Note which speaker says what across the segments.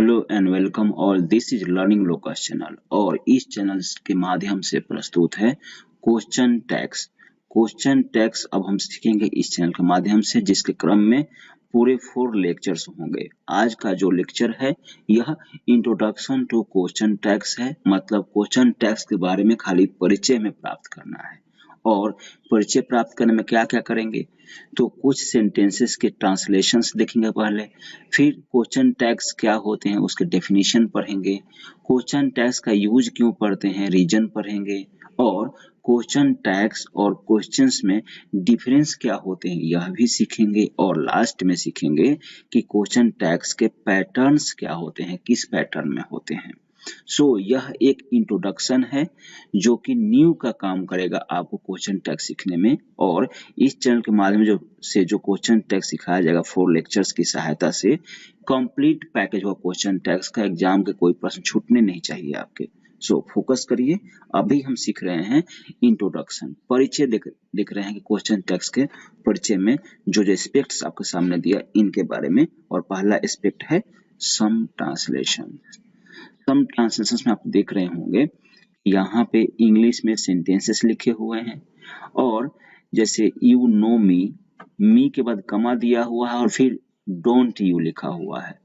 Speaker 1: Hello and welcome all, this is learning locus channel और इस channel के माध्यम से प्रस्तुत है क्वेश्चन टैग्स। क्वेश्चन टैग्स अब हम सीखेंगे इस चैनल के माध्यम से, जिसके क्रम में पूरे 4 लेक्चर्स होंगे। आज का जो लेक्चर है यह इंट्रोडक्शन टू क्वेश्चन टैग्स है, मतलब क्वेश्चन टैग्स के बारे में खाली परिचय में प्राप्त करना है। और परिचय प्राप्त करने में क्या क्या करेंगे, तो कुछ सेंटेंसेस के ट्रांसलेशंस देखेंगे पहले, फिर क्वेश्चन टैग्स क्या होते हैं उसके डेफिनेशन पढ़ेंगे, क्वेश्चन टैग्स का यूज क्यों पढ़ते हैं रीजन पढ़ेंगे, और क्वेश्चन टैग्स और क्वेश्चंस में डिफरेंस क्या होते हैं यह भी सीखेंगे, और लास्ट में सीखेंगे कि क्वेश्चन टैग्स के पैटर्न्स क्या होते हैं, किस पैटर्न में होते हैं। यह एक इंट्रोडक्शन है जो कि न्यू का काम करेगा आपको क्वेश्चन टैग सीखने में। और इस चैनल के माध्यम से जो क्वेश्चन टैग सिखाया जाएगा 4 लेक्चर्स की सहायता से, कंप्लीट पैकेज हुआ क्वेश्चन टैग्स का, एग्जाम के कोई प्रश्न छूटने नहीं चाहिए आपके। फोकस करिए। अभी हम सीख रहे हैं इंट्रोडक्शन, परिचय देख रहे हैं कि क्वेश्चन टैग्स के परिचय में जो एस्पेक्ट्स आपके सामने दिया इनके बारे में। और पहला एस्पेक्ट है सम ट्रांसलेशन। सम ट्रांसलेशंस में आप देख रहे होंगे यहाँ पे इंग्लिश में सेंटेंसेस लिखे हुए हैं, और जैसे यू नो मी के बाद कमा दिया हुआ है और फिर डोंट यू लिखा हुआ है।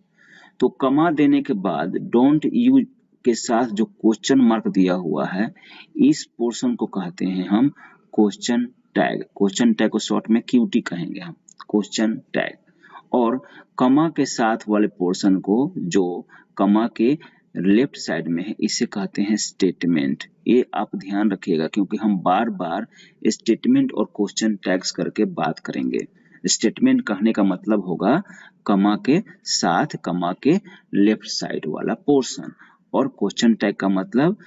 Speaker 1: तो कमा देने के बाद डोंट यू के साथ जो क्वेश्चन मार्क दिया हुआ है, इस पोर्शन को कहते हैं हम क्वेश्चन टैग। क्वेश्चन टैग को शॉर्ट में क्यूटी कहेंगे हम, क्वेश्चन टैग। और कमा के साथ वाले पोर्शन को, जो कमा के लेफ्ट साइड में है, इसे कहते हैं स्टेटमेंट। ये आप ध्यान रखिएगा क्योंकि हम बार बार स्टेटमेंट और क्वेश्चन टैग्स करके बात करेंगे। स्टेटमेंट कहने का मतलब होगा कमा के साथ कमा के लेफ्ट साइड वाला पोर्शन, और क्वेश्चन टैग का मतलब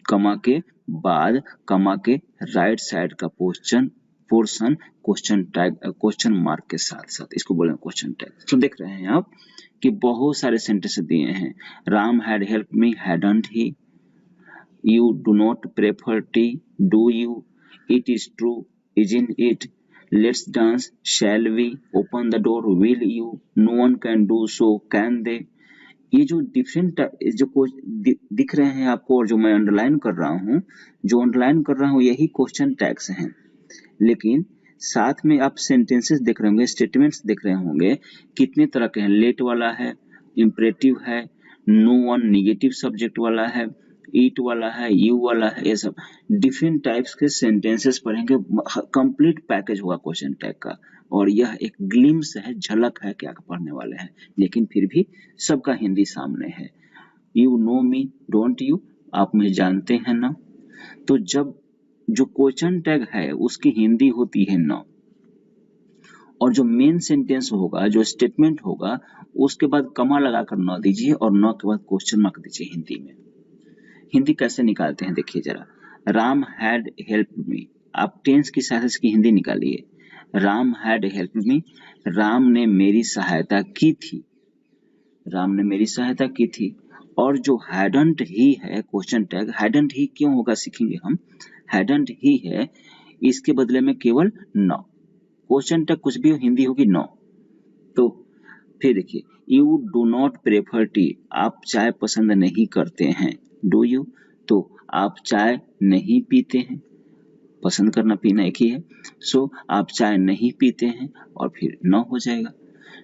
Speaker 1: कमा के बाद कमा के राइट साइड का portion question tag question mark के साथ साथ, इसको बोलेंगे क्वेश्चन टैग। तो देख रहे हैं आप कि बहुत सारे सेंटेंस दिए हैं। Ram had help me, hadn't he, you do not prefer tea, do you, it is true, isn't it, let's dance, shall we, open the door, will you, no one can do so, can they. ये जो different जो कुछ दिख रहे हैं आपको, और जो मैं अंडरलाइन कर रहा हूँ यही क्वेश्चन टैग्स हैं। लेकिन साथ में आप सेंटेंसेस देख रहे होंगे, स्टेटमेंट्स देख रहे होंगे, कितने तरह के हैं। लेट वाला है, इम्परेटिव है, नो वन निगेटिव सब्जेक्ट वाला है, ईट वाला है, यू वाला है, ये सब डिफरेंट टाइप्स के सेंटेंसेस पढ़ेंगे। कंप्लीट पैकेज हुआ क्वेश्चन टैग का, और यह एक ग्लिम्स है, झलक है क्या पढ़ने वाले हैं। लेकिन फिर भी सबका हिंदी सामने है। You know me, don't you, आप मुझे जानते हैं ना। तो जब जो क्वेश्चन टैग है उसकी हिंदी होती है न, और जो मेन सेंटेंस होगा, जो स्टेटमेंट होगा, उसके बाद कमा लगाकर न दीजिए और न के बाद क्वेश्चन मार्क दीजिए हिंदी में। हिंदी कैसे निकालते हैं देखिए जरा। राम हैड हेल्प मी, आप टेंस की सहायता से हिंदी निकालिए। राम हैड हेल्प मी, राम ने मेरी सहायता की थी, राम ने मेरी सहायता की थी। और जो हैडंट ही है क्वेश्चन टैग, हैडंट ही क्यों होगा सीखेंगे हम। हैडंट ही है, इसके बदले में केवल न, क्वेश्चन टैग कुछ भी हो, हिंदी होगी न। तो फिर देखिए, you do not prefer T, आप चाय पसंद नहीं करते हैं। डू यू, तो आप चाय नहीं पीते हैं, पसंद करना पीना एक ही है। आप चाय नहीं पीते हैं, और फिर न हो जाएगा।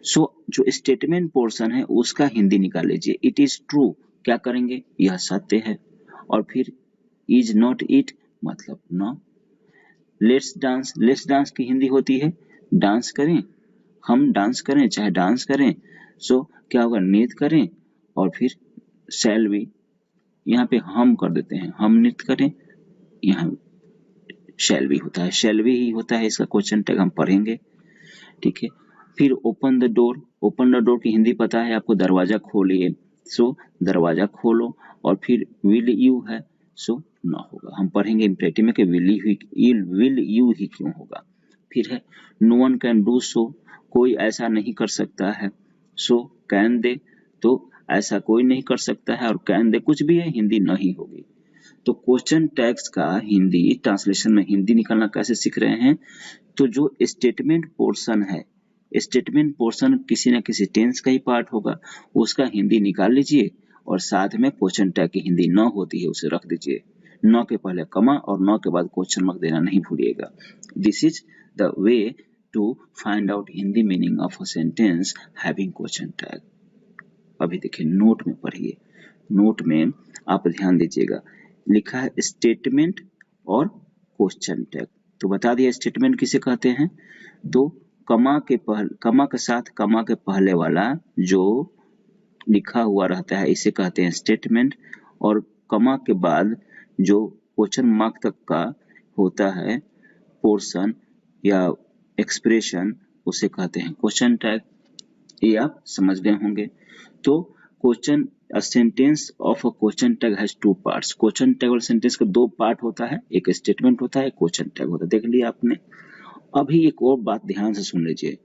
Speaker 1: जो स्टेटमेंट पोर्शन है उसका हिंदी निकाल लीजिए। इट इज ट्रू, क्या करेंगे, यह सत्य है, और फिर इज नॉट इट मतलब न। लेट्स डांस की हिंदी होती है डांस करें, हम डांस करें, चाहे डांस करें। क्या होगा, नृत्य करें। और फिर शैल वी, यहाँ पे हम कर देते हैं, हम नृत्य करें, यहाँ शैल वी होता है, शैल वी ही होता है इसका क्वेश्चन टैग, हम पढ़ेंगे, ठीक है। फिर ओपन द डोर की हिंदी पता है आपको, दरवाजा खोलिए। दरवाजा खोलो, और फिर विल यू है, ना होगा, हम पढ़ेंगे इम्परेटिव में कि विल यू ही क्यों होगा। फिर है no one can do so, कोई ऐसा नहीं कर सकता है। कैन दे, तो ऐसा कोई नहीं कर सकता है, और कैन दे कुछ भी है, हिंदी नहीं होगी। तो क्वेश्चन टैग्स का हिंदी ट्रांसलेशन में हिंदी निकालना कैसे सीख रहे हैं, तो जो स्टेटमेंट पोर्शन है स्टेटमेंट पोर्शन किसी न किसी टेंस का ही पार्ट होगा, उसका हिंदी निकाल लीजिए और साथ में क्वेश्चन टैग की हिंदी न होती है उसे रख दीजिए। न के पहले कमा और न के बाद क्वेश्चन मार्क देना नहीं भूलिएगा। This is the way to find out Hindi meaning of a sentence having question tag. अभी देखिए नोट में पढ़िए, नोट में आप ध्यान दीजिएगा, लिखा है स्टेटमेंट और क्वेश्चन टैग। तो बता दिया स्टेटमेंट किसे कहते हैं, तो कमा के साथ कमा के पहले वाला जो लिखा हुआ रहता है इसे कहते हैं स्टेटमेंट, और कमा के बाद जो क्वेश्चन मार्क तक का होता है पोर्शन या एक्सप्रेशन उसे कहते हैं क्वेश्चन टैग। ये आप समझ गए होंगे। तो question sentence of a question tag has two parts. Question tag और सेंटेंस का दो पार्ट होता है, एक स्टेटमेंट होता है, क्वेश्चन टैग होता है। देख लिया आपने। अभी एक और बात ध्यान से सुन लीजिए।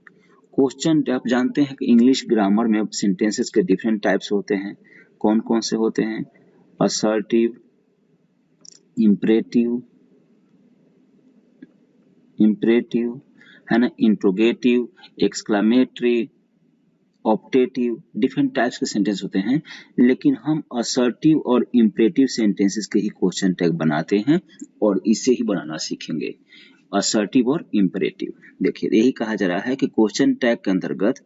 Speaker 1: क्वेश्चन टैग आप जानते हैं कि इंग्लिश ग्रामर में सेंटेंसेस के डिफरेंट टाइप्स होते हैं। कौन कौन से होते हैं, असर्टिव, इंपरेटिव है ना, interrogative, exclamatory, optative, different types के सेंटेंस होते हैं। लेकिन हम असर्टिव और इंपरेटिव सेंटेंसेस के ही क्वेश्चन टैग बनाते हैं और इसे ही बनाना सीखेंगे, असर्टिव और इंपरेटिव। देखिए यही कहा जा रहा है कि क्वेश्चन टैग के अंतर्गत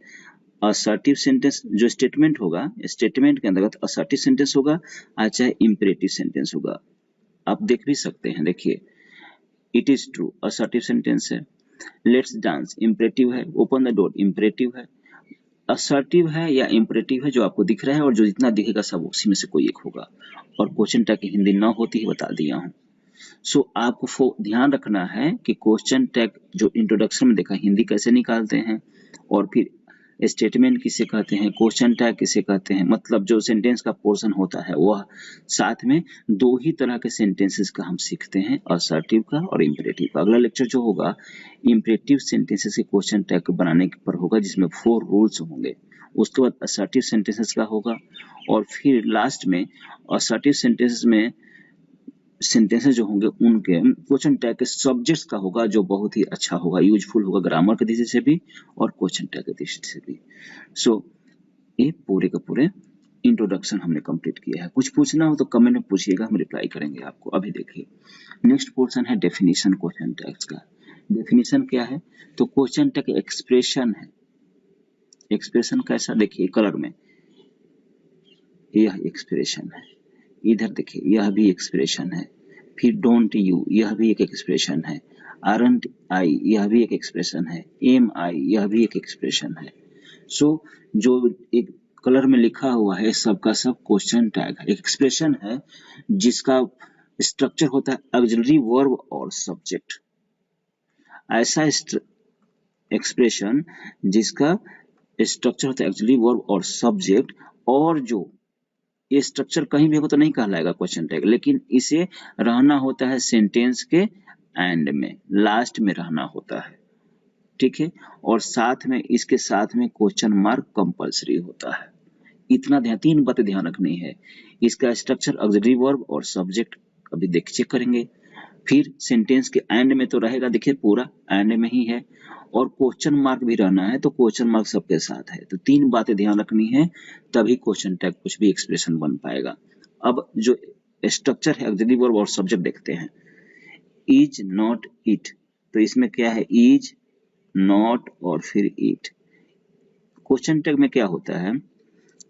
Speaker 1: असर्टिव सेंटेंस जो स्टेटमेंट होगा, स्टेटमेंट के अंतर्गत असर्टिव सेंटेंस होगा चाहे इंपरेटिव सेंटेंस होगा। आप देख भी सकते हैं, देखिए it is true assertive sentence है, लेट्स डांस इंपरेटिव है, ओपन द डोर इंपरेटिव है। असर्टिव है या इंपरेटिव है जो आपको दिख रहा है, और जो जितना दिखेगा सब उसी में से कोई एक होगा। और क्वेश्चन टैग की हिंदी न होती ही बता दिया हूं। सो आपको ध्यान रखना है कि क्वेश्चन टैग जो इंट्रोडक्शन में देखा हिंदी कैसे निकालते हैं, और फिर स्टेटमेंट किसे कहते हैं, क्वेश्चन टैग किसे कहते हैं, मतलब जो सेंटेंस का पोर्शन होता है वह। साथ में दो ही तरह के सेंटेंसेस का हम सीखते हैं, असर्टिव का और इंपरेटिव का। अगला लेक्चर जो होगा इंपरेटिव सेंटेंसेस के क्वेश्चन टैग बनाने पर होगा, जिसमें 4 रूल्स होंगे। उसके बाद असर्टिव सेंटेंसेस का होगा, और फिर लास्ट में असर्टिव सेंटेंसेस में सेंटेंसेस जो होंगे उनके क्वेश्चन टैग के सब्जेक्ट्स का होगा, जो बहुत ही अच्छा होगा, यूजफुल होगा ग्रामर की दृष्टि से भी और क्वेश्चन टैग की दृष्टि से भी। सो ये पूरे का पूरे इंट्रोडक्शन हमने कंप्लीट किया है। कुछ पूछना हो तो कमेंट में पूछिएगा, हम रिप्लाई करेंगे आपको। अभी देखिए नेक्स्ट पोर्शन है डेफिनेशन क्वेश्चन टैग्स का। डेफिनेशन क्या है, तो क्वेश्चन टैग एक्सप्रेशन है। एक्सप्रेशन कैसा, देखिए कलर में यह एक्सप्रेशन है, इधर देखिए यह भी एक्सप्रेशन है, फिर डोंट यू यह भी एक एक्सप्रेशन है, आरंट आई यह भी एक एक्सप्रेशन है, एम आई यह भी एक एक्सप्रेशन है। सो जो एक कलर में लिखा हुआ है सबका सब क्वेश्चन टैग है, एक एक्सप्रेशन है जिसका स्ट्रक्चर होता है ऑक्सिलरी वर्ब और सब्जेक्ट। ऐसा एक्सप्रेशन जिसका स्ट्रक्चर होता है ऑक्सिलरी वर्ब और सब्जेक्ट, और जो ये स्ट्रक्चर कहीं भी होगा तो नहीं कहलाएगा क्वेश्चन टैग, लेकिन इसे रहना होता है सेंटेंस के एंड में, लास्ट में रहना होता है, ठीक है। और साथ में इसके साथ में क्वेश्चन मार्क कंपलसरी होता है। इतना ध्यान, 3 बातें ध्यान रखनी है। इसका स्ट्रक्चर ऑक्सिलरी वर्ब और सब्जेक्ट अभी देख चेक करेंगे, फिर सेंटेंस के एंड में तो रहेगा, देखिए पूरा एंड में ही है, और क्वेश्चन मार्क भी रहना है, तो क्वेश्चन मार्क सबके साथ है। तो 3 बातें ध्यान रखनी है, तभी क्वेश्चन टैग कुछ भी एक्सप्रेशन बन पाएगा। अब जो स्ट्रक्चर है ऑक्सिलरी वर्ब और सब्जेक्ट देखते हैं। इज नॉट इट, तो इसमें क्या है, इज नॉट और फिर इट। क्वेश्चन टैग में क्या होता है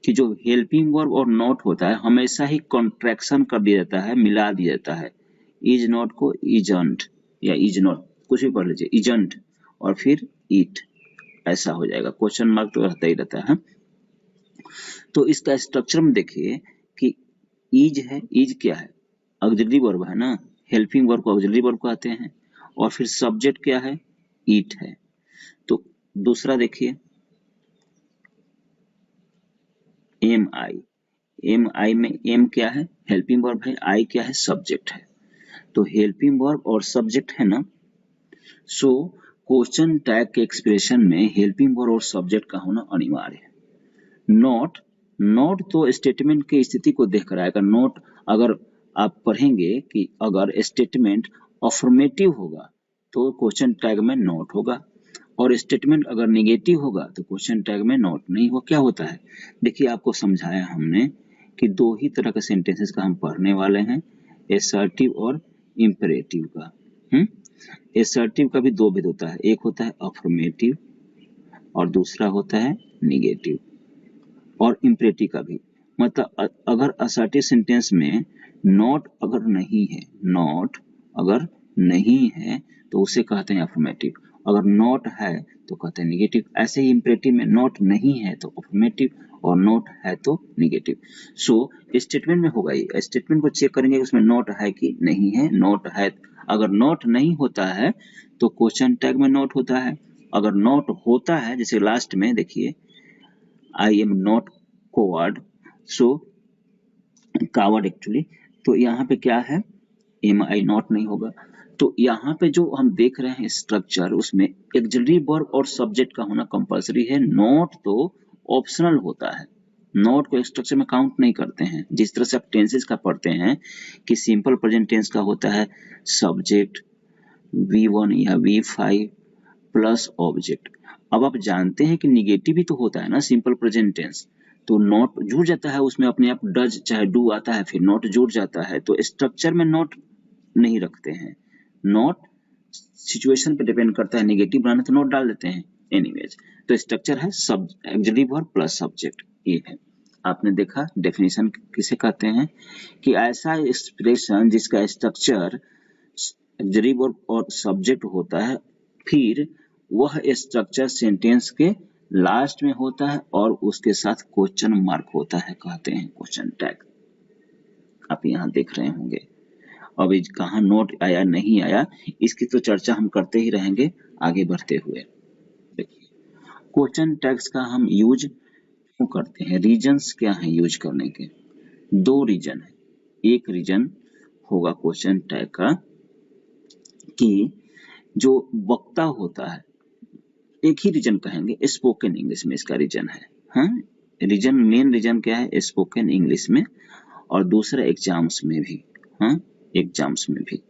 Speaker 1: कि जो हेल्पिंग वर्ब और नॉट होता है हमेशा ही कॉन्ट्रैक्शन कर दिया जाता है, मिला दिया जाता है। इज नॉट को इजंट या इज नॉट कुछ भी पढ़ लीजिए, इजंट और फिर इट, ऐसा हो जाएगा। क्वेश्चन मार्क तो रहता ही रहता है। तो इसका स्ट्रक्चर में देखिए कि इज है, इज क्या है, ऑक्सिलरी वर्ब है ना, हेल्पिंग वर्ब को ऑक्सिलरी वर्ब कहते हैं, और फिर सब्जेक्ट क्या है, इट है। तो दूसरा देखिए एम आई, एम आई में एम क्या है, हेल्पिंग वर्ब है, आई क्या है, सब्जेक्ट है। तो हेल्पिंग वर्ब और सब्जेक्ट है ना। सो क्वेश्चन टैग के एक्सप्रेशन में हेल्पिंग वर्ब और सब्जेक्ट का होना अनिवार्य है। नॉट, नॉट तो स्टेटमेंट की स्थिति को देख कर आएगा। नॉट अगर आप पढ़ेंगे कि अगर स्टेटमेंट अफर्मेटिव होगा तो क्वेश्चन टैग में नॉट होगा, और स्टेटमेंट अगर निगेटिव होगा तो क्वेश्चन टैग में नॉट नहीं हो। क्या होता है, देखिए आपको समझाया हमने कि दो ही तरह के सेंटेंसेस का हम पढ़ने वाले हैं, एसर्टिव और इंपेरेटिव का। एसर्टिव का भी दो भेद होता है, एक होता है अफर्मेटिव और दूसरा होता है निगेटिव, और इंपेरेटिव का भी। मतलब अगर असर्टिव सेंटेंस में नॉट अगर नहीं है, नॉट अगर नहीं है तो उसे कहते हैं अफर्मेटिव, अगर नॉट है तो कहते हैं निगेटिव। ऐसे ही इंपेरेटिव में नॉट नहीं है तो अफर्मेटिव और नॉट है तो निगेटिव। सो स्टेटमेंट में होगा ये, स्टेटमेंट को चेक करेंगे उसमें नॉट है कि नहीं है। नॉट है, अगर नॉट नहीं होता है तो क्वेश्चन टैग में नॉट होता है। अगर नॉट होता है, जैसे लास्ट में देखिए I am not coward, so coward actually, तो यहाँ पे क्या है, एम आई नॉट नहीं होगा। तो यहाँ पे जो हम देख रहे हैं स्ट्रक्चर, उसमें ऑक्सिलरी वर्ब और सब्जेक्ट का होना कंपलसरी है, नॉट तो ऑप्शनल होता है। नॉट को स्ट्रक्चर में काउंट नहीं करते हैं। जिस तरह से आप टेंसेस का पढ़ते हैं कि सिंपल प्रेजेंट टेंस का होता है सब्जेक्ट V1 या V5 प्लस ऑब्जेक्ट। अब आप जानते हैं कि निगेटिव भी तो होता है ना सिंपल प्रेजेंट टेंस, तो नॉट जुड़ जाता है उसमें अपने आप, डज चाहे डू आता है फिर नॉट जुड़ जाता है। तो स्ट्रक्चर में नॉट नहीं रखते हैं, नॉट सिचुएशन पे डिपेंड करता है, निगेटिव बनाना तो नॉट डाल देते हैं एनीवेज। तो स्ट्रक्चर है सब ऑक्सिलरी वर्ब प्लस सब्जेक्ट, ये है। आपने देखा डेफिनेशन किसे कहते हैं कि ऐसा एक्सप्रेशन जिसका स्ट्रक्चर ऑक्सिलरी वर्ब और सब्जेक्ट होता है, फिर वह स्ट्रक्चर सेंटेंस के लास्ट में होता है और उसके साथ क्वेश्चन मार्क होता है, कहते हैं क्वेश्चन टैग। आप यहाँ देख रहे होंगे। अब कहाँ नोट आया नहीं आया इसकी तो चर्चा हम करते ही रहेंगे आगे बढ़ते हुए। देखिए क्वेश्चन टैग्स का हम यूज क्यों करते हैं, रीजंस क्या हैं यूज करने के। दो रीजन है। एक रीजन होगा क्वेश्चन टैग का कि जो वक्ता होता है, एक ही रीजन कहेंगे, स्पोकन इंग्लिश में इसका रीजन है। हाँ, रीजन मेन रीजन क्या है, स्पोकन इंग्लिश में, और दूसरा एग्जाम्स में भी। हाँ, एग्जाम्स में भी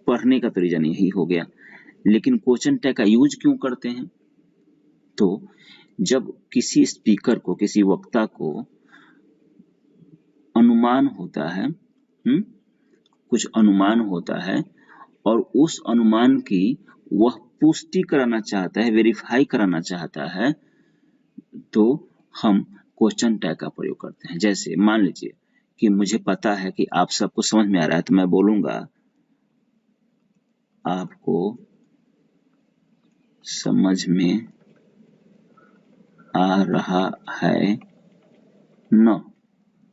Speaker 1: पढ़ने का तो रीजन यही हो गया। लेकिन क्वेश्चन टैग का यूज क्यों करते हैं, तो जब किसी स्पीकर को, किसी वक्ता को अनुमान होता है, कुछ अनुमान होता है और उस अनुमान की वह पुष्टि कराना चाहता है, वेरीफाई कराना चाहता है, तो हम क्वेश्चन टैग का प्रयोग करते हैं। जैसे मान लीजिए कि मुझे पता है कि आप सबको समझ में आ रहा है, तो मैं बोलूंगा आपको समझ में आ रहा है न।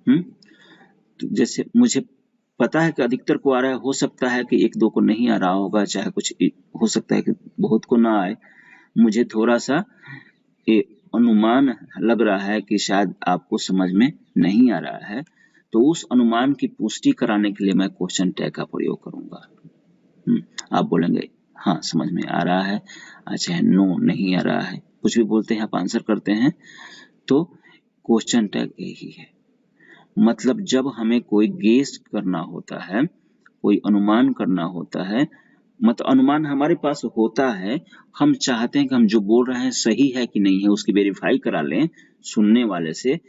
Speaker 1: तो जैसे मुझे पता है कि अधिकतर को आ रहा है, हो सकता है कि एक दो को नहीं आ रहा होगा, चाहे कुछ हो सकता है कि बहुत को ना आए। मुझे थोड़ा सा अनुमान लग रहा है कि शायद आपको समझ में नहीं आ रहा है, तो उस अनुमान की पुष्टि कराने के लिए मैं क्वेश्चन टैग का प्रयोग करूंगा। आप बोलेंगे हाँ समझ में आ रहा है, अच्छा नो नहीं आ रहा है, कुछ भी बोलते हैं आप आंसर करते हैं, तो क्वेश्चन टैग यही है। मतलब जब हमें कोई गेस करना होता है, कोई अनुमान करना होता है, मतलब अनुमान हमारे पास होता है, हम चाहते हैं कि हम जो बोल रहे हैं सही है कि नहीं है उसकी वेरीफाई करा लें सुनने वाले से,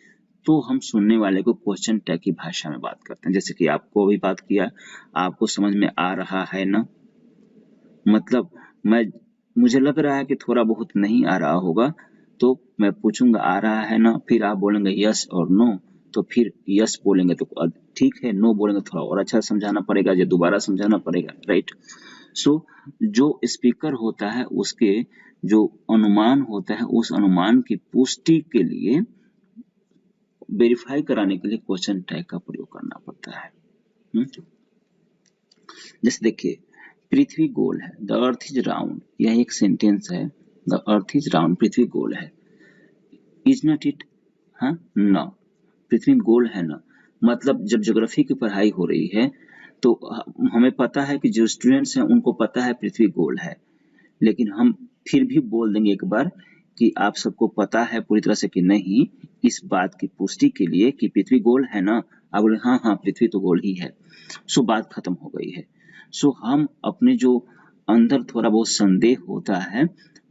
Speaker 1: तो हम सुनने वाले को क्वेश्चन टैग की भाषा में बात करते हैं। जैसे कि आपको भी बात किया, आपको समझ में आ रहा है ना, मतलब मुझे लग रहा है कि थोड़ा बहुत नहीं आ रहा होगा, तो मैं पूछूंगा आ रहा है ना, फिर आप बोलेंगे यस और नो, तो फिर यस बोलेंगे तो ठीक है, नो बोलेंगे थोड़ा और अच्छा समझाना पड़ेगा या दोबारा समझाना पड़ेगा, राइट। सो जो स्पीकर होता है उसके जो अनुमान होता है, उस अनुमान की पुष्टि के लिए, वेरीफाई कराने के लिए क्वेश्चन टैग का प्रयोग करना पड़ता है। जैसे देखिए पृथ्वी गोल है, द अर्थ इज राउंड, यह एक सेंटेंस है, द अर्थ इज राउंड, पृथ्वी गोल है। इज नॉट इट, हाँ न, पृथ्वी गोल है ना, मतलब जब ज्योग्राफी की पढ़ाई हो रही है तो हमें पता है कि जो स्टूडेंट्स हैं उनको पता है पृथ्वी गोल है, लेकिन हम फिर भी बोल देंगे एक बार कि आप सबको पता है पूरी तरह से कि नहीं, इस बात की पुष्टि के लिए कि पृथ्वी गोल है ना, आप बोले हाँ हाँ पृथ्वी तो गोल ही है, सो बात खत्म हो गई है। सो हम अपने जो अंदर थोड़ा बहुत संदेह होता है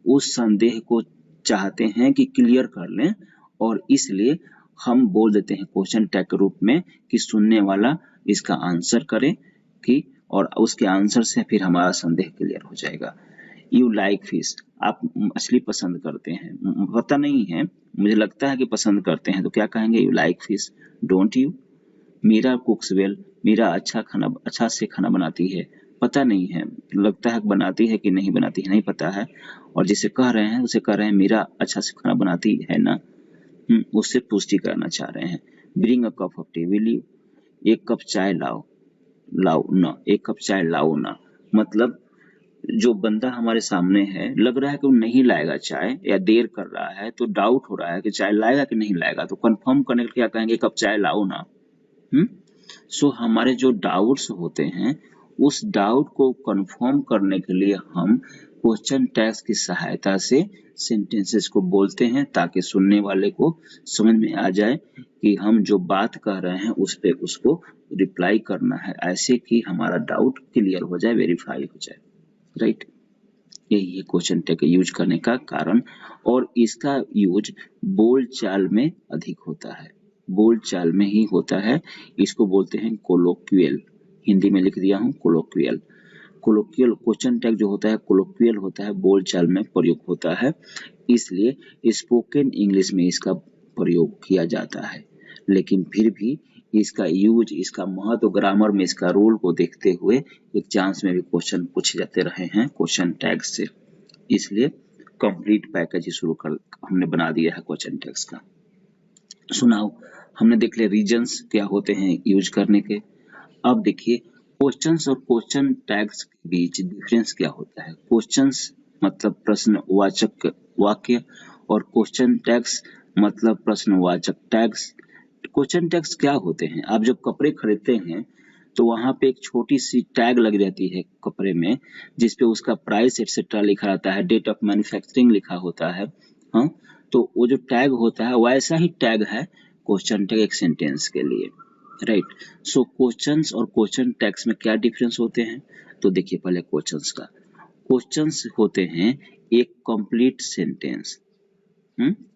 Speaker 1: उस संदेह को चाहते हैं कि क्लियर कर लें, और इसलिए हम बोल देते हैं क्वेश्चन टैग के रूप में कि सुनने वाला इसका आंसर करे कि, और उसके आंसर से फिर हमारा संदेह क्लियर हो जाएगा। यू लाइक फिश, आप मछली पसंद करते हैं, पता नहीं है, मुझे लगता है कि पसंद करते हैं, तो क्या कहेंगे? You like fish, don't you? Meera cooks well, Meera अच्छा से खाना बनाती है, पता नहीं है, लगता है बनाती है कि नहीं बनाती है, नहीं पता है। और जिसे कह रहे हैं उसे कह रहे हैं मीरा अच्छा से खाना बनाती है ना, उससे पुष्टि करना चाह रहे हैं। Bring a cup of T, will you? एक कप चाय लाओ, लाओ ना, एक कप चाय लाओ ना, मतलब जो बंदा हमारे सामने है लग रहा है कि वो नहीं लाएगा चाय या देर कर रहा है, तो डाउट हो रहा है कि चाय लाएगा कि नहीं लाएगा, तो कंफर्म करने के लिए क्या कहेंगे? कप चाय लाओ ना। सो हमारे जो डाउट्स होते हैं उस डाउट को कंफर्म करने के लिए हम क्वेश्चन टैग्स की सहायता से सेंटेंसेस को बोलते हैं, ताकि सुनने वाले को समझ में आ जाए कि हम जो बात कह रहे हैं उस पे उसको रिप्लाई करना है, ऐसे कि हमारा डाउट क्लियर हो जाए, वेरीफाई हो जाए, राइट। यही है क्वेश्चन टैग का यूज करने का कारण, और इसका यूज बोल चाल में अधिक होता है, बोल चाल में ही होता है। इसको बोलते हैं कोलोक्वियल, हिंदी में लिख दिया हूँ कोलोक्वियल। कोलोक्वियल क्वेश्चन टैग जो होता है कोलोक्वियल होता है, बोल चाल में प्रयोग होता है, इसलिए स्पोकन इंग्लिश में इसका प्रयोग किया जाता है। लेकिन फिर भी इसका यूज, इसका महत्व, ग्रामर में इसका रोल को देखते हुए एग्जाम्स में भी क्वेश्चन पूछे जाते रहे हैं क्वेश्चन टैग से, इसलिए कंप्लीट पैकेज शुरू कर हमने बना दिया है क्वेश्चन टैग्स का। सुनाओ, हमने देख लिया रीजंस क्या होते हैं यूज करने के। अब देखिए क्वेश्चंस और क्वेश्चन टैग्स के बीच डिफरेंस क्या होता है। क्वेश्चंस मतलब प्रश्नवाचक वाक्य, और क्वेश्चन टैग्स मतलब प्रश्नवाचक टैग्स। क्वेश्चन टैग्स क्या होते हैं? आप जब कपड़े खरीदते हैं तो वहां पे एक छोटी सी टैग लग जाती है कपड़े में, जिसपे उसका प्राइस एक्सेट्रा लिखा रहता है, डेट ऑफ मैन्युफैक्चरिंग लिखा होता है। हाँ, तो वो जो टैग होता है वैसा ही टैग है क्वेश्चन टैग एक सेंटेंस के लिए, राइट। सो क्वेश्चंस और क्वेश्चन टैग्स में क्या डिफरेंस होते हैं? तो देखिए पहले क्वेश्चंस का। क्वेश्चंस होते हैं एक कंप्लीट सेंटेंस,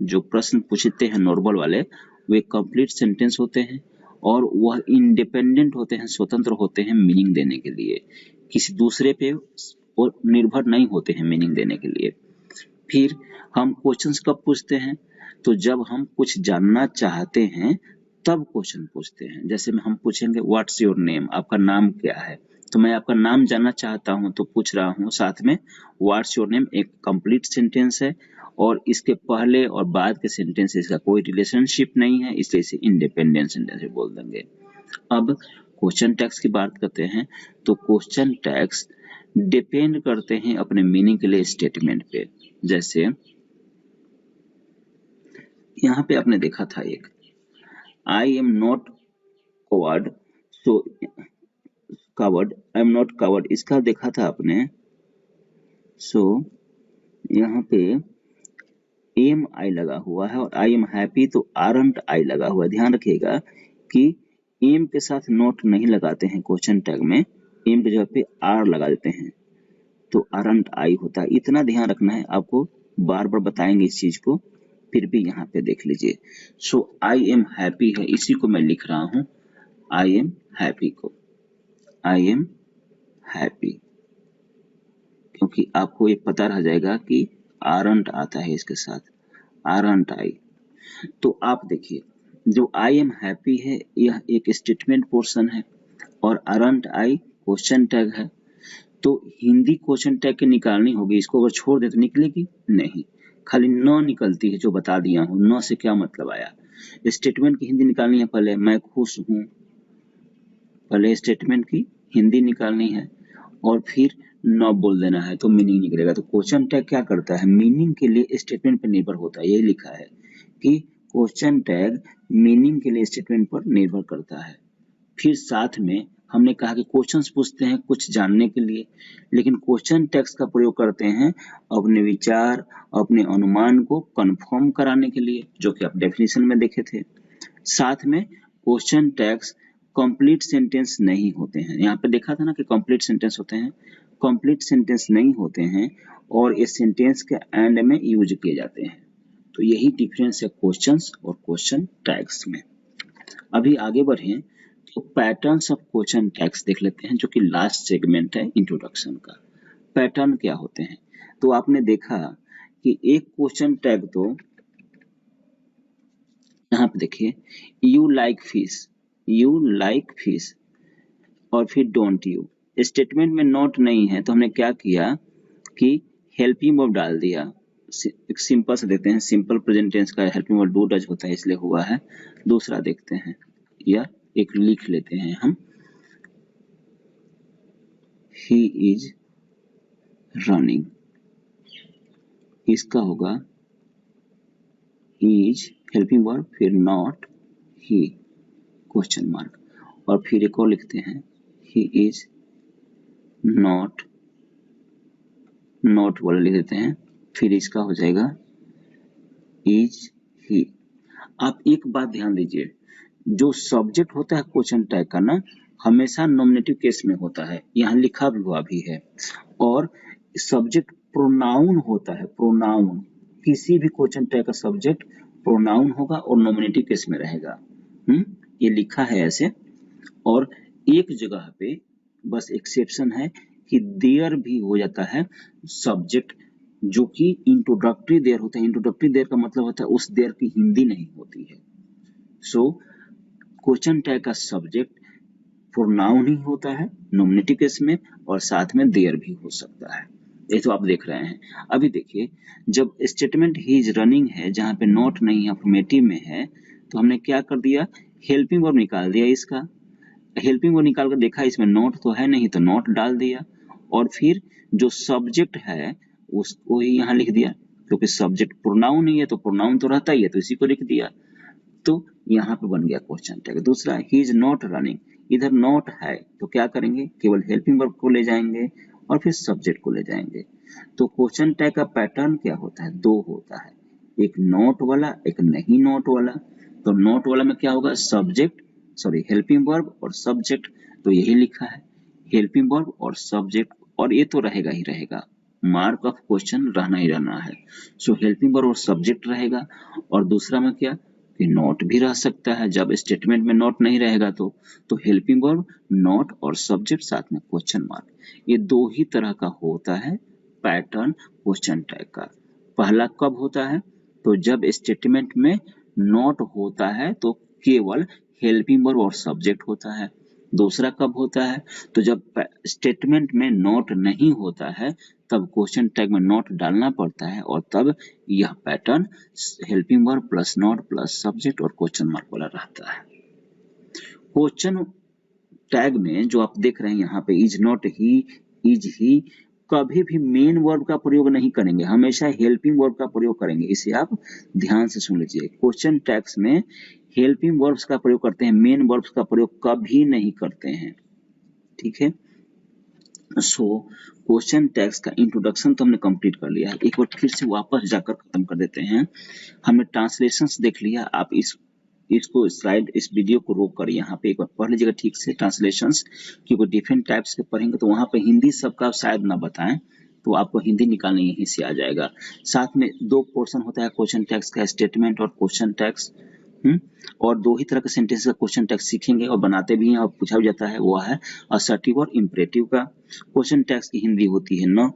Speaker 1: जो प्रश्न पूछते हैं नॉर्मल वाले, वे कंप्लीट सेंटेंस होते हैं, और वह इंडिपेंडेंट होते हैं, स्वतंत्र होते हैं मीनिंग देने के लिए, किसी दूसरे पे और निर्भर नहीं होते हैं मीनिंग देने के लिए। फिर हम क्वेश्चंस कब पूछते हैं? तो जब हम कुछ जानना चाहते हैं तब क्वेश्चन पूछते हैं। जैसे हम पूछेंगे व्हाट्स योर नेम, आपका नाम क्या है, तो मैं आपका नाम जानना चाहता हूं तो पूछ रहा हूं, साथ में व्हाट्स योर नेम एक कंप्लीट सेंटेंस है, और इसके पहले और बाद के सेंटेंसेस का कोई रिलेशनशिप नहीं है, इसलिए इसे इंडिपेंडेंट सेंटेंस बोल देंगे। अब क्वेश्चन टैग्स की बात करते हैं, तो क्वेश्चन टैग्स डिपेंड करते हैं अपने मीनिंग के लिए स्टेटमेंट पे। जैसे यहाँ पे आपने देखा था एक I am not covered, so covered, I am not covered, इसका देखा था आपने। सो यहाँ पे एम आई लगा हुआ है और आई एम हैप्पी, तो आरंट आई लगा हुआ है। ध्यान रखिएगा कि एम के साथ नॉट नहीं लगाते हैं क्वेश्चन टैग में, एम की जगह पे आर लगा देते हैं, तो आरंट आई होता है। इतना ध्यान रखना है आपको, बार बार बताएंगे इस चीज को, फिर भी यहाँ पे देख लीजिए। सो आई एम हैप्पी है, इसी को मैं लिख रहा हूँ, आई एम हैप्पी को, आई एम हैप्पी, क्योंकि आपको ये पता रह जाएगा कि आरंट आता है इसके साथ, आरंट आई। तो आप देखिए जो आई एम हैप्पी है यह एक स्टेटमेंट पोर्शन है, और आरंट आई क्वेश्चन टैग है। तो हिंदी क्वेश्चन टैग के निकालनी होगी, इसको अगर छोड़ दे तो निकलेगी नहीं, खाली न निकलती है, जो बता दिया हूँ। न से क्या मतलब आया? स्टेटमेंट की हिंदी निकालनी है, पहले मैं खुश हूँ, पहले स्टेटमेंट की हिंदी निकालनी है और फिर न बोल देना है, तो मीनिंग निकलेगा। तो क्वेश्चन टैग क्या करता है? मीनिंग के लिए स्टेटमेंट पर निर्भर होता है। यही लिखा है कि क्वेश्चन टैग मीनिंग के लिए स्टेटमेंट पर निर्भर करता है। फिर साथ में हमने कहा कि क्वेश्चंस पूछते हैं कुछ जानने के लिए, लेकिन क्वेश्चन टैग्स का प्रयोग करते हैं अपने विचार, अपने अनुमान को कंफर्म कराने के लिए, जो कि आप डेफिनेशन में देखे थे। साथ में क्वेश्चन टैग्स कंप्लीट सेंटेंस नहीं होते हैं। यहाँ पे देखा था ना कि कंप्लीट सेंटेंस होते हैं, कंप्लीट सेंटेंस नहीं होते हैं और ये सेंटेंस के एंड में यूज किए जाते हैं। तो यही डिफरेंस है क्वेश्चंस और क्वेश्चन टैग्स में। अभी आगे बढ़े तो पैटर्न्स ऑफ क्वेश्चन टैग्स देख लेते हैं, जो कि लास्ट सेगमेंट है इंट्रोडक्शन का। पैटर्न क्या होते हैं? तो आपने देखा कि एक क्वेश्चन टैग तो यहाँ पे देखिए, यू लाइक फिश और फिर डोंट यू। स्टेटमेंट में नॉट नहीं है तो हमने क्या किया कि हेल्पिंग वर्ब डाल दिया। एक सिंपल से देते हैं, सिंपल प्रेजेंट टेंस का हेल्पिंग वर्ब डू डज होता है इसलिए हुआ है। दूसरा देखते हैं, या एक लिख लेते हैं हम, ही इज रनिंग। इसका होगा इज हेल्पिंग वर्ब फिर नॉट ही क्वेश्चन मार्क, और फिर एक और लिखते हैं ही इज नॉट वाला लिख देते हैं, फिर इसका हो जाएगा इज ही। आप एक बात ध्यान दीजिए, जो सब्जेक्ट होता है क्वेश्चन टैग का ना, हमेशा नॉमिनेटिव केस में होता है, यहाँ लिखा भी हुआ भी है। और सब्जेक्ट प्रोनाउन होता है, प्रोनाउन किसी भी क्वेश्चन टैग का सब्जेक्ट प्रोनाउन होगा और नॉमिनेटिव केस में रहेगा। ये लिखा है ऐसे। और एक जगह पे बस एक्सेप्शन है कि देयर भी हो जाता है सब्जेक्ट, जो कि इंट्रोडक्टरी देयर होता है। इंट्रोडक्टरी देयर का मतलब होता है उस देयर की हिंदी नहीं होती है। सो क्वेश्चन टैग का सब्जेक्ट प्रोनाउन ही होता है नॉमिनेटिव केस में, और साथ में देयर भी हो सकता है। ये तो आप देख रहे हैं। अभी देखिए, जब स्टेटमेंट ही इज रनिंग है, जहां पे नॉट नहीं है, अफर्मेटिव में है, तो हमने क्या कर दिया, हेल्पिंग वर्ब निकाल दिया। इसका हेल्पिंग वर्ब निकाल कर देखा इसमें नॉट तो है नहीं, तो नॉट डाल दिया। और फिर जो सब्जेक्ट है उसको ही यहाँ लिख दिया, क्योंकि सब्जेक्ट प्रोनाउन ही है तो प्रोनाउन तो रहता ही है, तो इसी को लिख दिया। तो यहाँ पे बन गया क्वेश्चन टैग। दूसरा, ही इज नॉट रनिंग, इधर नॉट है तो क्या करेंगे, केवल हेल्पिंग वर्ब को ले जाएंगे और फिर सब्जेक्ट को ले जाएंगे। तो क्वेश्चन टैग का पैटर्न क्या होता है, दो होता है, एक नॉट वाला, एक नहीं नॉट वाला। तो नॉट वाला में क्या होगा, सब्जेक्ट सॉरी हेल्पिंग वर्ब और सब्जेक्ट, तो यही लिखा है हेल्पिंग वर्ब और सब्जेक्ट, और ये तो रहेगा ही रहेगा, मार्क ऑफ क्वेश्चन रहना ही रहना है। सो हेल्पिंग वर्ब और सब्जेक्ट रहेगा। और दूसरा में क्या कि नॉट भी रह सकता है, जब स्टेटमेंट में नॉट नहीं रहेगा तो हेल्पिंग वर्ब, नॉट और सब्जेक्ट साथ में क्वेश्चन मार्क। ये दो ही तरह का होता है पैटर्न क्वेश्चन टैग का। पहला कब होता है, तो जब स्टेटमेंट में नॉट होता है तो केवल हेल्पिंग वर्ब और सब्जेक्ट होता है। दूसरा कब होता है, तो जब स्टेटमेंट में नॉट नहीं होता है तब क्वेश्चन टैग में नॉट डालना पड़ता है, और तब यह pattern helping verb plus not plus subject और क्वेश्चन मार्क वाला रहता है। क्वेश्चन टैग में जो आप देख रहे हैं यहाँ पे, is not he, is he, कभी भी मेन वर्ब का प्रयोग नहीं करेंगे, हमेशा हेल्पिंग वर्ब का प्रयोग करेंगे। इसे आप ध्यान से सुन लीजिए, क्वेश्चन टैग्स में हेल्पिंग वर्ब्स का प्रयोग करते हैं, मेन वर्ब्स का प्रयोग कभी नहीं करते हैं। ठीक है। सो क्वेश्चन टैग्स का इंट्रोडक्शन तो हमने कंप्लीट कर लिया है। एक बार फिर से वापस जाकर खत्म कर देते हैं। हमने ट्रांसलेशंस देख लिया। आप इसको स्लाइड, इस वीडियो को रोक कर यहाँ पे एक बार पढ़ लीजिएगा ठीक से ट्रांसलेशंस, क्योंकि डिफरेंट टाइप्स के पढ़ेंगे तो वहाँ पे हिंदी सबका शायद ना बताएं, तो आपको हिंदी निकालने यहीं से आ जाएगा। साथ में दो पोर्शन होता है क्वेश्चन टैग्स का, स्टेटमेंट और क्वेश्चन टैग्स। और दो ही तरह के सेंटेंस का क्वेश्चन टैग सीखेंगे और बनाते भी हैं और पूछा भी जाता है, वो है असर्टिव और इम्परेटिव का। क्वेश्चन टैग्स की हिंदी होती है न,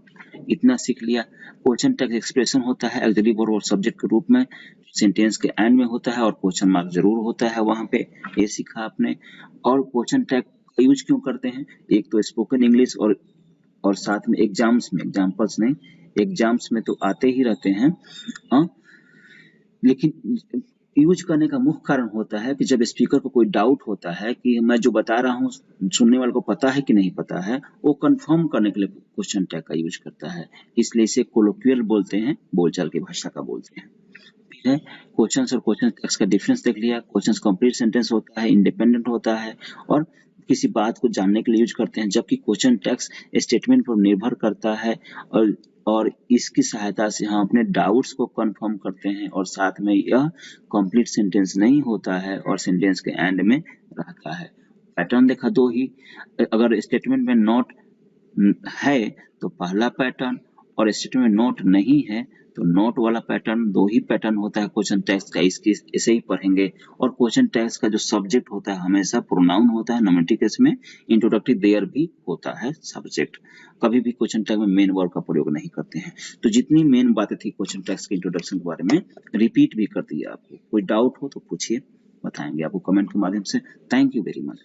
Speaker 1: इतना सीख लिया। क्वेश्चन टैग एक्सप्रेशन होता है ऑक्सिलरी वर्ब और सब्जेक्ट के रूप में, सेंटेंस के एंड में होता है और क्वेश्चन मार्क जरूर होता है वहां पे, ये सीखा आपने। और क्वेश्चन टैग का यूज क्यों करते हैं, एक तो स्पोकन इंग्लिश और साथ में एग्जाम्स में, एग्जाम्पल्स नहीं, एग्जाम्स में तो आते ही रहते हैं। लेकिन यूज करने का मुख्य कारण होता है कि जब स्पीकर को कोई डाउट होता है कि मैं जो बता रहा हूँ सुनने वाले को पता है कि नहीं पता है, वो कंफर्म करने के लिए क्वेश्चन टैग का यूज करता है। इसलिए इसे कोलोक्वियल बोलते हैं, बोलचाल की भाषा का बोलते हैं। ठीक है। क्वेश्चंस और क्वेश्चन टैग्स का डिफरेंस देख लिया। क्वेश्चंस कंप्लीट सेंटेंस होता है, इंडिपेंडेंट होता है और किसी बात को जानने के लिए यूज करते हैं, जबकि क्वेश्चन टैग्स स्टेटमेंट पर निर्भर करता है और इसकी सहायता से हम अपने डाउट्स को कंफर्म करते हैं, और साथ में यह कंप्लीट सेंटेंस नहीं होता है और सेंटेंस के एंड में रहता है। पैटर्न देखा दो ही, अगर स्टेटमेंट में नॉट है तो पहला पैटर्न, और स्टेटमेंट में नोट नहीं है तो नोट वाला पैटर्न। दो ही पैटर्न होता है क्वेश्चन टैग्स का, इसकी ऐसे ही पढ़ेंगे। और क्वेश्चन टैग्स का जो सब्जेक्ट होता है हमेशा प्रोनाउन होता है, नोमेटिक केस में इंट्रोडक्टरी देयर भी होता है सब्जेक्ट। कभी भी क्वेश्चन टैग में मेन वर्ब का प्रयोग नहीं करते हैं। तो जितनी मेन बातें थी क्वेश्चन टैग्स के इंट्रोडक्शन के बारे में रिपीट भी कर दिया आपको। कोई डाउट हो तो पूछिए, बताएंगे आपको कमेंट के माध्यम से। Thank you very much.